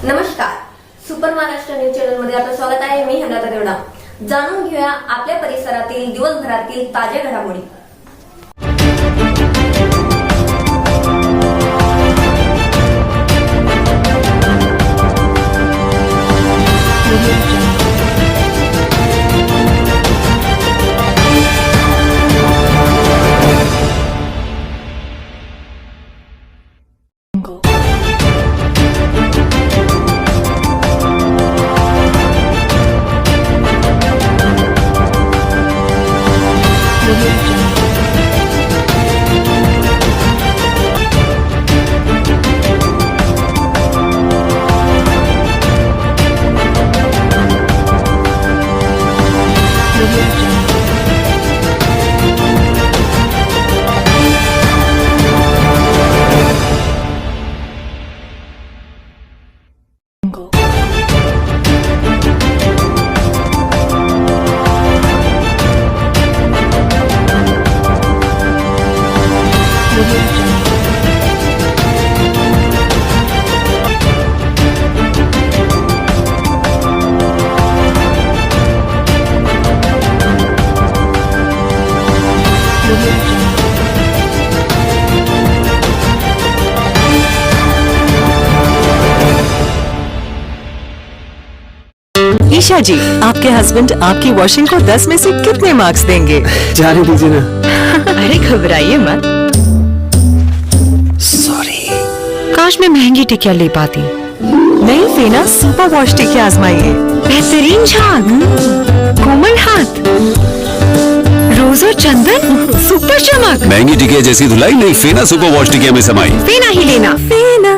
नमस्कार, super Maharashtra news channel मध्ये आपलं स्वागत आहे. मी हेमलता देवडा. जाणून घेऊया आपल्या परिसरातील दिवसभरातील ताज्या घडामोडी. ईशा जी, आपके हस्बैंड आपकी वॉशिंग को 10 में से कितने मार्क्स देंगे? जाने दीजिए ना। अरे घबराइए मत। सॉरी। काश मैं महंगी टिकिया ले पाती। नई फेना सुपर वॉश टिकिया आजमाइए। बेहतरीन झाग, कोमल हाथ, रोज और चंदन, सुपर चमक। महंगी टिकिया जैसी धुलाई नहीं, फेना सुपर वॉश टिकिया में समाई। फेना ही लेना, फेना।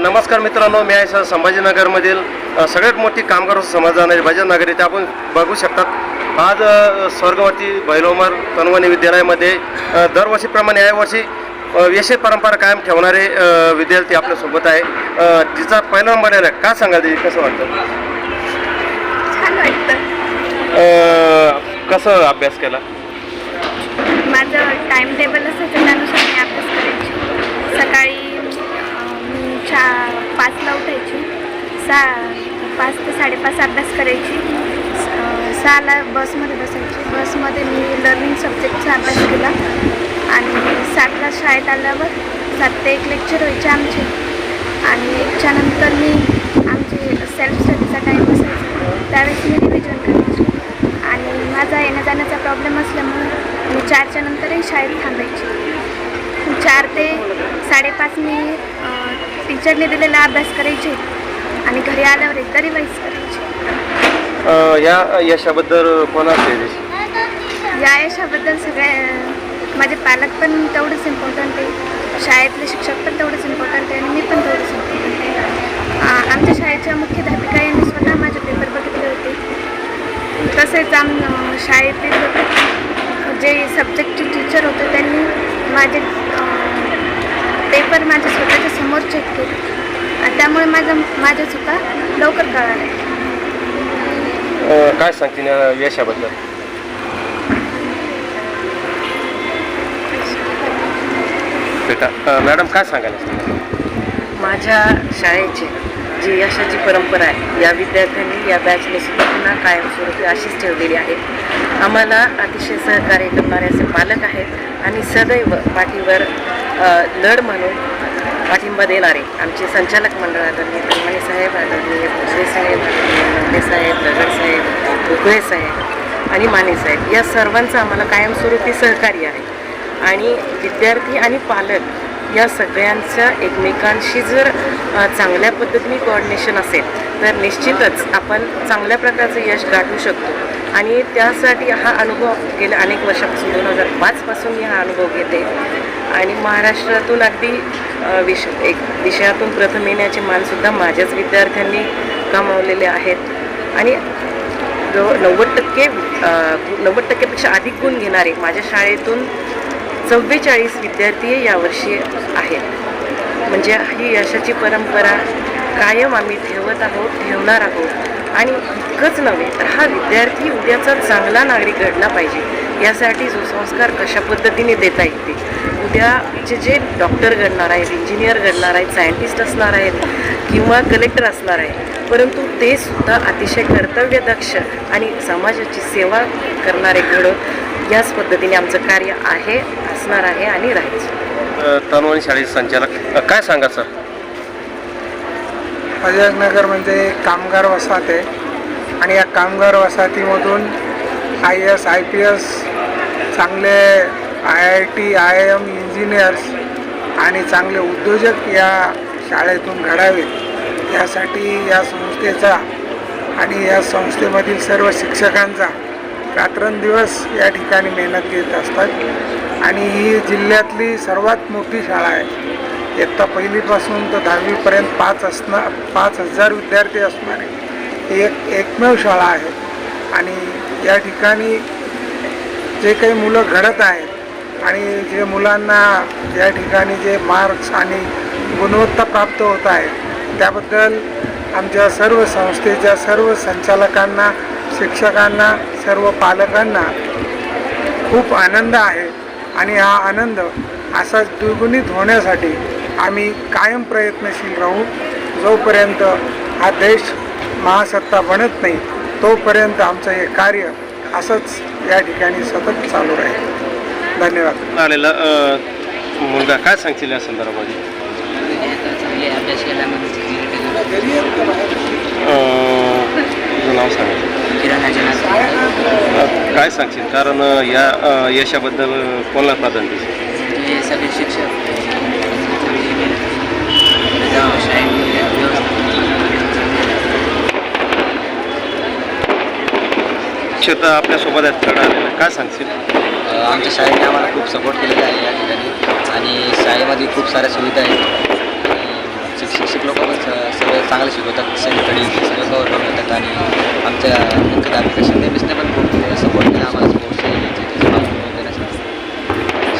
नमस्कार मित्रांनो, मी आहे संभाजीनगरमधील सगळ्यात मोठी कामगार समाजाने भजन नगरी ते आपण बघू शकतात. आज स्वर्गवती भैलोमर तनवणी विद्यालयामध्ये दरवर्षीप्रमाणे यावर्षी विशेष परंपरा कायम ठेवणारे विद्यार्थी आपल्यासोबत आहे. तिचा पहिला नंबर आहे. काय सांगाल ते, कसं वाटतं? छान वाटतं. कसं अभ्यास केला? माझं टाइम टेबल असायचं, त्यानुसार मी अभ्यास करायची. सकाळी 5ला उठायची, 5 ते 5:30 अभ्यास करायची. 6ला बसमध्ये बसायची. बसमध्ये मी लर्निंग सब्जेक्टचा अभ्यास केला आणि 7ला शाळेत आल्यावर 7 ते 1 लेक्चर व्हायचे आमचे. आणि 1च्या नंतर मी आमचे सेल्फ स्टडीचा टाईम असायचा, त्यावेळेस मी रिव्हिजन करायची. आणि माझा येण्या जाण्याचा प्रॉब्लेम असल्यामुळे मी 4च्या नंतरही शाळेत थांबायची. 4 ते 5:30 मी टीचरने दिलेला अभ्यास करायचे आणि घरी आल्यावर एकदा रिवाईज करायची. या यशाबद्दल कोणाचे? या यशाबद्दल माझे पालक पण तेवढंच इम्पॉर्टंट आहे, शाळेतले शिक्षक पण तेवढंच इम्पॉर्टंट आहे आणि मी पण तेवढंच इम्पॉर्टंट आहे. आमच्या शाळेच्या मुख्याध्यापिका यांनी स्वतः माझे पेपर बघितले होते. तसेच शाळेतील जे सब्जेक्टचे टीचर होते त्यांनी माझे पेपर माझ्या स्वतःच्या समोर चेक केले. त्यामुळे माझ्या चुका लवकर कळाल्या. काय सांगतील या यशाबद्दल? बेटा मॅडम काय सांगायला? माझ्या शाळेची जी यशाची परंपरा आहे या विद्यार्थ्यांनी या बॅचने सुद्धा पुन्हा कायमस्वरूपी अशीच ठेवलेली आहे. आम्हाला अतिशय सहकार्य करणारे असे पालक आहेत आणि सदैव पाठीवर लढ म्हणून पाठिंबा देणारे आमचे संचालक मंडळ आदरणीय तन्मणे साहेब, आदरणीय भोसले साहेब, आदरणीय साहेब, दगड साहेब, भोकळे साहेब आणि माने साहेब या सर्वांचं आम्हाला कायमस्वरूपी सहकार्य आहे. आणि विद्यार्थी आणि पालक या सगळ्यांचं एकमेकांशी जर चांगल्या पद्धतीने कोऑर्डिनेशन असेल तर निश्चितच आपण चांगल्या प्रकारचं यश गाठू शकतो. आणि त्यासाठी हा अनुभव गेल्या अनेक वर्षापासून 2005 पासून मी हा अनुभव घेते आणि महाराष्ट्रातून अगदी विषयातून प्रथम येण्याचे मानसुद्धा माझ्याच विद्यार्थ्यांनी कमावलेले आहेत. आणि 90%पेक्षा अधिक गुण घेणारे माझ्या शाळेतून 44 विद्यार्थी यावर्षी आहेत. म्हणजे ही यशाची परंपरा कायम आम्ही ठेवत आहोत, ठेवणार आहोत. आणि इतकंच नव्हे तर हा विद्यार्थी उद्याचा चांगला नागरिक घडला पाहिजे यासाठी जो संस्कार कशा पद्धतीने देता येते. उद्याचे जे डॉक्टर घडणार आहेत, इंजिनियर घडणार आहेत, सायंटिस्ट असणार आहेत किंवा कलेक्टर असणार आहे, परंतु ते सुद्धा अतिशय कर्तव्यदक्ष आणि समाजाची सेवा करणारे घडत याच पद्धतीने आमचं कार्य आहे, असणार आहे आणि राहील. तनवानी शाळेचे संचालक काय सांगा सर? अजयनगर म्हणजे कामगार वसाहत आहे आणि या कामगार वसाहतीमधून IAS IPS चांगले IIT IIM इंजिनियर्स आणि चांगले उद्योजक या शाळेतून घडावेत यासाठी या संस्थेचा आणि या संस्थेमधील सर्व शिक्षकांचा रात्रंदिवस या ठिकाणी मेहनत घेत असतात. आणि ही जिल्ह्यातली सर्वात मोठी शाळा आहे. इयत्ता पहिलीपासून तर 10वीपर्यंत 5,000 विद्यार्थी असणारी ही एकमेव शाळा आहे. आणि या ठिकाणी जे काही मुलं घडत आहेत आणि जे मुलांना या ठिकाणी जे मार्क्स आणि गुणवत्ता प्राप्त होत आहे त्याबद्दल आमच्या सर्व संस्थेच्या सर्व संचालकांना, शिक्षकांना, सर्व पालकांना खूप आनंद आहे. आणि हा आनंद असा द्विगुणित होण्यासाठी आम्ही कायम प्रयत्नशील राहू. जोपर्यंत हा देश महासत्ता बनत नाही तोपर्यंत आमचं हे कार्य असंच या ठिकाणी सतत चालू राहील. धन्यवाद. आलेला मुलगा काय सांगतील या संदर्भामध्ये? अभ्यास केला तुझं नाव सांगा. किरण काय सांगशील? कारण या यशाबद्दल कोणाला प्राधान्य देशील? हे सगळे शिक्षक क्षेत्र आपल्यासोबत आहेत कडा आलेलं काय सांगशील? आमच्या शाळेने आम्हाला खूप सपोर्ट केलेला आहे या ठिकाणी आणि शाळेमध्ये खूप साऱ्या सुविधा आहेत. शिक्षक लोक पण सगळं चांगलं शिकवतात, सगळीकडे सगळं कवर करून येतात. आणि आमच्या मुख्याध्यापिका शिंदेमिसने पण खूप सपोर्ट केला आम्हाला स्पोर्ट्स देण्यासाठी.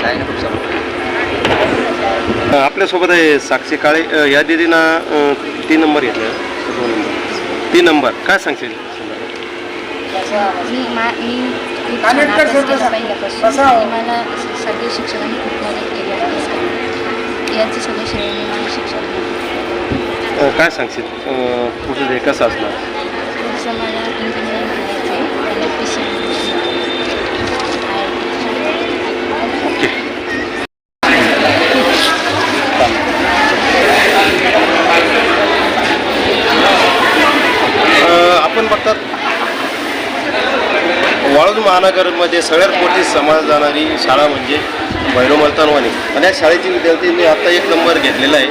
शाळेने खूप सपोर्ट केला. आपल्यासोबत आहे साक्षी काळे. या दिदीनं 3 नंबर घेतले. 2 नंबर 3 नंबर काय सांगशील? मी खूप छान अभ्यास केला पहिल्यापासून आणि मला सगळे शिक्षकांनी खूप मदत केली आहे. यांचे सगळे श्रेय मी माझ्या शिक्षकांना. काय सांगशील पुढचं हे कसं असणार? पुढचं मला इंजिनिअरिंग करायचं आहे आणि PC आपण बघतात वाळूज महानगरमध्ये सगळ्यात मोठी समाज जाणारी शाळा म्हणजे भैरवमल तनवानी. आणि या शाळेतील विद्यार्थ्यांनी आत्ता 1 नंबर घेतलेला आहे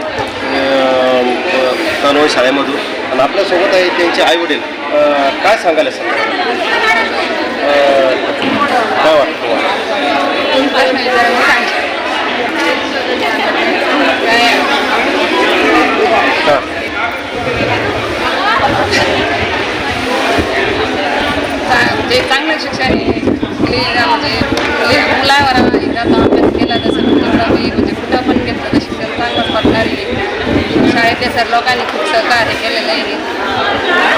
तनवानी शाळेमधून. आणि आपल्यासोबत आहे त्यांचे आईवडील. काय सांगायला सर? काय वाटतं जे चांगलं शिक्षण म्हणजे मुलावर एकदा अभ्यास केला तसं म्हणजे कुठं पण घेतलं तर शिक्षण चांगलं पडणार आहे. शाळेतल्या सर लोकांनी खूप सहकार्य केलेलं आहे.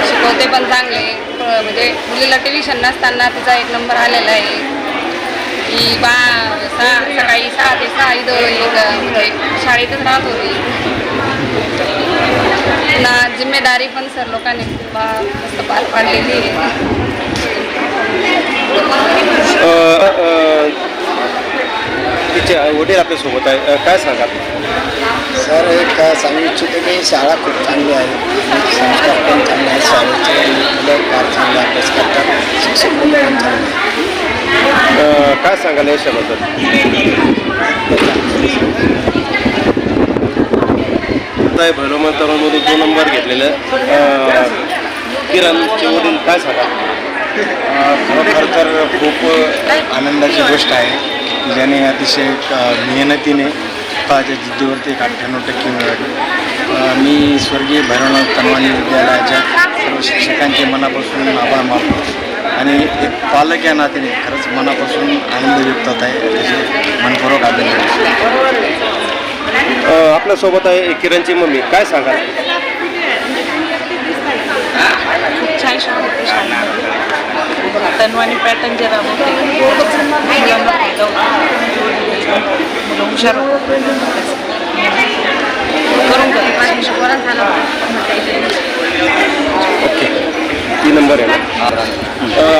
शिकवते पण चांगले. म्हणजे मुलीला ट्युशन नसताना तिचा 1 नंबर आलेला आहे. ही सकाळी 6 ते 6 इथं म्हणजे शाळेतच राहत होती. पुन्हा जिम्मेदारी पण सर लोकांनी खूप मस्त पार पाडलेली आहे. तिचे वडील आपल्यासोबत आहे, काय सांगाल? सर एक सांगू इच्छितो की शाळा खूप चांगली आहे. संस्कार पण चांगले आहेत. शाळेचे मुलं फार चांगले अभ्यास करतात. शिक्षक पण चांगले आहेत. काय सांगाल याच्याबद्दल? भैरवमल तरुणमधून 2 नंबर घेतलेलं किरणचे वडील, काय सांगाल? खरोखर तर खूप आनंदाची गोष्ट आहे की ज्याने अतिशय मेहनतीने स्वतःच्या जिद्दीवरती 98% मिळवले. मी स्वर्गीय भैरवनाथ तनवानी विद्यालयाच्या सर्व शिक्षकांचे मनापासून आभार मानतो आणि एक पालक या नात्याने खरंच मनापासून आनंद व्यक्त होत आहे. त्याचे मनपूर्वक अभिनंदन. आपल्यासोबत आहे किरणची मम्मी, काय सांगाल? छान शाळा तन्वानी पॅटर्न जे राबवते हुशार करून ओके, 3 नंबर आहे ना?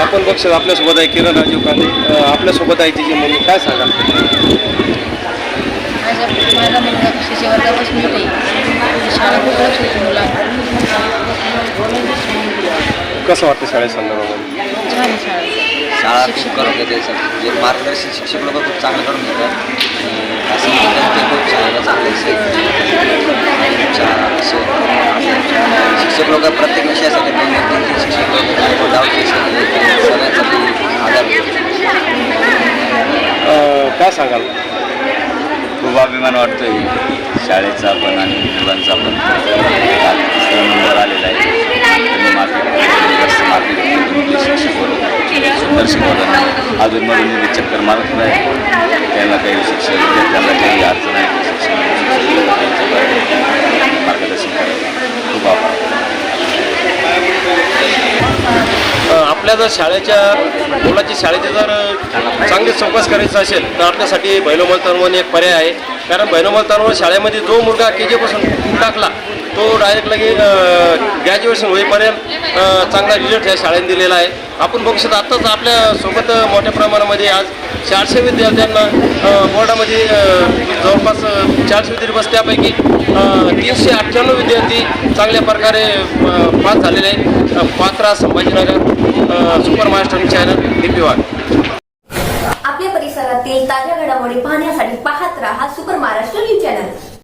आपण बघतो आपल्यासोबत आहे किरण राजीव कांदे, आपल्यासोबत आहे तिची मम्मी, काय सांगाल? माझा मुलगा शिष्य वर्गापासून येते. शाळा खूप लक्ष देते मुलांना. कसं वाटतं शाळेत संदर्भामध्ये? छान शाळा. शाळा खूप करून घेते सर. जे मार्गदर्शन शिक्षक लोक खूप चांगलं करून घेतात आणि असं ते खूप शाळेला चांगले शिक्षक लोक प्रत्येक विषयासाठी 2-3 शिक्षक लोक सगळ्यांसाठी आधार काय सांगाल? खूप अभिमान वाटतोय शाळेचा पण आणि मुलांचा पण. 3 नंबर आलेला आहे. शिक्षक सुंदर शिकवताना अजून म्हणून मी चक्कर मारत नाही. त्यांना काही शिक्षक विद्यार्थ्यांना काही अडचण आहे मार्गदर्शन करायचं. खूप आभार. आपल्या जर मुलाची शाळेची जर चांगली चौकस करायचं असेल तर आपल्यासाठी भैरवमल तनवानी एक पर्याय आहे. कारण भैरवमल तनवानी शाळेमध्ये जो मुलगा KG पासून टाकला तो डायरेक्ट ग्रॅज्युएशन होईपर्यंत चांगला रिझल्ट ह्या शाळेने दिलेला आहे. आपण बघू शकतो आत्ताच आपल्यासोबत मोठ्या प्रमाणामध्ये आज 400 विद्यार्थ्यांना बोर्डामध्ये जवळपास 400 विद्यार्थी बस, त्यापैकी 398 विद्यार्थी चांगल्या प्रकारे पास झालेले आहे. Patra, Sambhajinagar, super Maharashtra channel, DP1. आपल्या परिसरातील ताज्या घडामोडी पाहण्यासाठी पाहत राहा सुपर महाराष्ट्र न्यूज चॅनल.